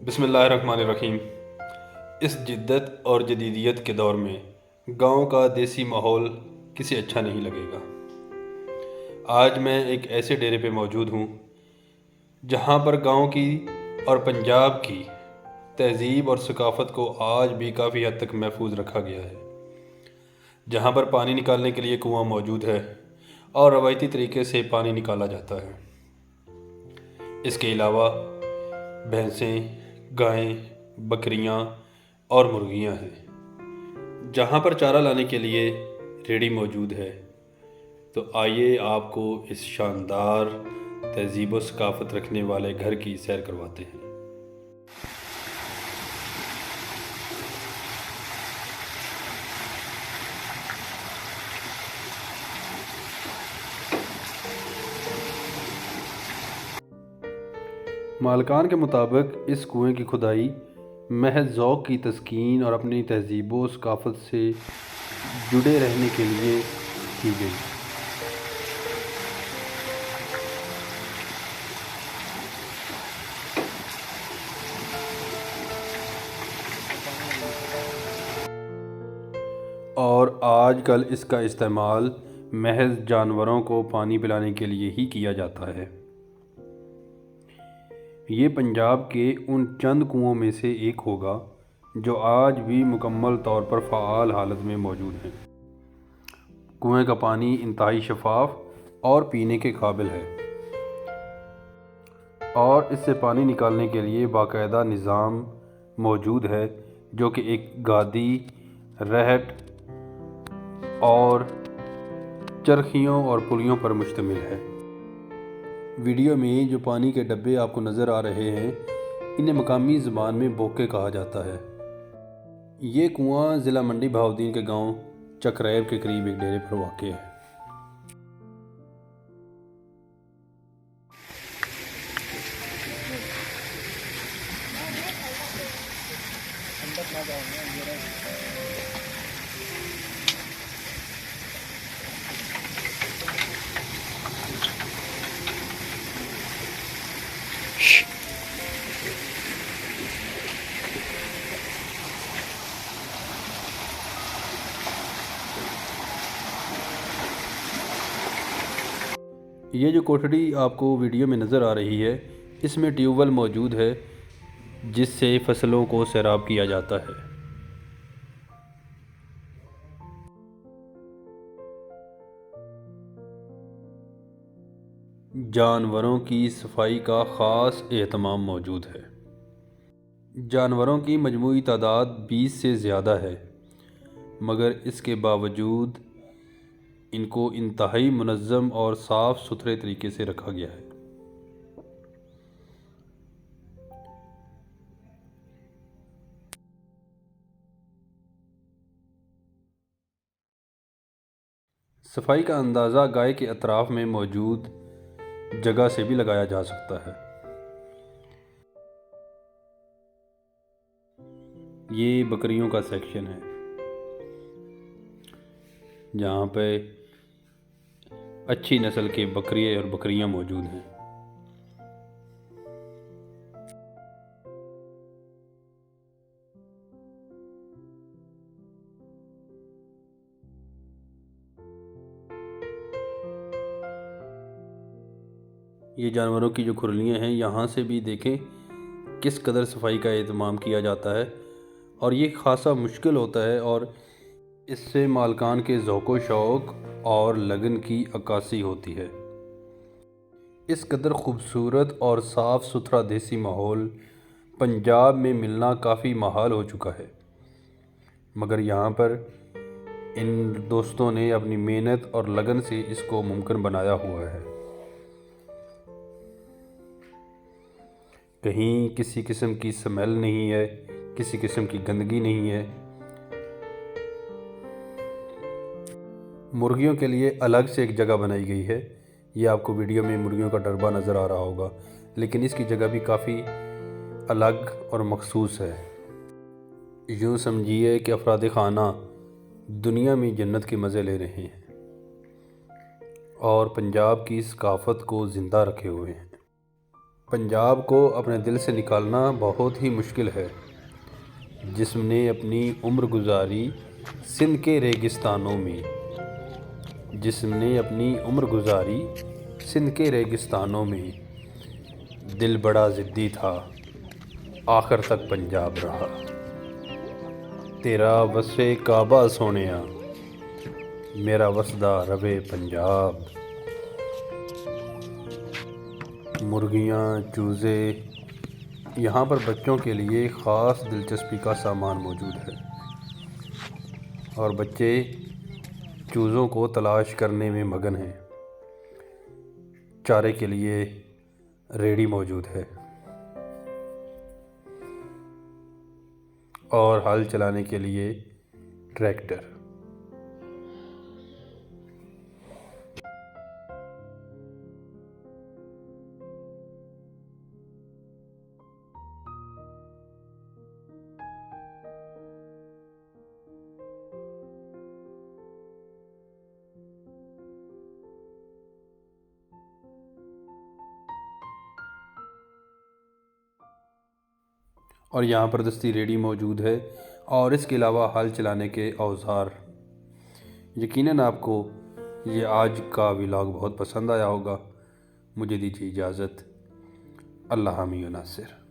بسم اللہ الرحمن الرحیم۔ اس جدت اور جدیدیت کے دور میں گاؤں کا دیسی ماحول کسی اچھا نہیں لگے گا۔ آج میں ایک ایسے ڈیرے پہ موجود ہوں جہاں پر گاؤں کی اور پنجاب کی تہذیب اور ثقافت کو آج بھی کافی حد تک محفوظ رکھا گیا ہے، جہاں پر پانی نکالنے کے لیے کنواں موجود ہے اور روایتی طریقے سے پانی نکالا جاتا ہے۔ اس کے علاوہ بھینسیں، گائیں، بکریاں اور مرغیاں ہیں، جہاں پر چارہ لانے کے لیے ریڑھی موجود ہے۔ تو آئیے آپ کو اس شاندار تہذیب و ثقافت رکھنے والے گھر کی سیر کرواتے ہیں۔ مالکان کے مطابق اس کنویں کی کھدائی محض ذوق کی تسکین اور اپنی تہذیب و ثقافت سے جڑے رہنے کے لیے کی گئی۔ اور آج کل اس کا استعمال محض جانوروں کو پانی پلانے کے لیے ہی کیا جاتا ہے۔ یہ پنجاب کے ان چند کنوؤں میں سے ایک ہوگا جو آج بھی مکمل طور پر فعال حالت میں موجود ہیں۔ کنویں کا پانی انتہائی شفاف اور پینے کے قابل ہے، اور اس سے پانی نکالنے کے لیے باقاعدہ نظام موجود ہے جو کہ ایک گادی، رہٹ اور چرخیوں اور پلیوں پر مشتمل ہے۔ ویڈیو میں جو پانی کے ڈبے آپ کو نظر آ رہے ہیں، انہیں مقامی زبان میں بوکے کہا جاتا ہے۔ یہ کنواں ضلع منڈی بہاؤالدین کے گاؤں چکریب کے قریب ایک ڈیرے پر واقع ہے۔ یہ جو کوٹھڑی آپ کو ویڈیو میں نظر آ رہی ہے، اس میں ٹیوب ویل موجود ہے جس سے فصلوں کو سیراب کیا جاتا ہے۔ جانوروں کی صفائی کا خاص اہتمام موجود ہے۔ جانوروں کی مجموعی تعداد 20 سے زیادہ ہے، مگر اس کے باوجود ان کو انتہائی منظم اور صاف ستھرے طریقے سے رکھا گیا ہے۔ صفائی کا اندازہ گائے کے اطراف میں موجود جگہ سے بھی لگایا جا سکتا ہے۔ یہ بکریوں کا سیکشن ہے، جہاں پہ اچھی نسل کے بکریے اور بکریاں موجود ہیں۔ یہ جانوروں کی جو کھرلیاں ہیں، یہاں سے بھی دیکھیں کس قدر صفائی کا اہتمام کیا جاتا ہے، اور یہ خاصا مشکل ہوتا ہے، اور اس سے مالکان کے ذوق و شوق اور لگن کی عکاسی ہوتی ہے۔ اس قدر خوبصورت اور صاف ستھرا دیسی ماحول پنجاب میں ملنا کافی محال ہو چکا ہے، مگر یہاں پر ان دوستوں نے اپنی محنت اور لگن سے اس کو ممکن بنایا ہوا ہے۔ کہیں کسی قسم کی سمیل نہیں ہے، کسی قسم کی گندگی نہیں ہے۔ مرغیوں کے لیے الگ سے ایک جگہ بنائی گئی ہے۔ یہ آپ کو ویڈیو میں مرغیوں کا ڈربہ نظر آ رہا ہوگا، لیکن اس کی جگہ بھی کافی الگ اور مخصوص ہے۔ یوں سمجھیے کہ افراد خانہ دنیا میں جنت کے مزے لے رہے ہیں اور پنجاب کی ثقافت کو زندہ رکھے ہوئے ہیں۔ پنجاب کو اپنے دل سے نکالنا بہت ہی مشکل ہے، جسم نے اپنی عمر گزاری سندھ کے ریگستانوں میں، جسم نے اپنی عمر گزاری سندھ کے ریگستانوں میں، دل بڑا ضدی تھا آخر تک پنجاب رہا۔ تیرا وصف کعبہ سونیا، میرا وسدہ روے پنجاب۔ مرغیاں، چوزے، یہاں پر بچوں کے لیے خاص دلچسپی کا سامان موجود ہے، اور بچے چوزوں کو تلاش کرنے میں مگن ہیں۔ چارے کے لیے ریڑھی موجود ہے، اور ہل چلانے کے لیے ٹریکٹر۔ اور یہاں پر دستی ریڑھی موجود ہے، اور اس کے علاوہ ہل چلانے کے اوزار۔ یقیناً آپ کو یہ آج کا ولاگ بہت پسند آیا ہوگا۔ مجھے دیجیے اجازت۔ اللہ حامی و ناصر۔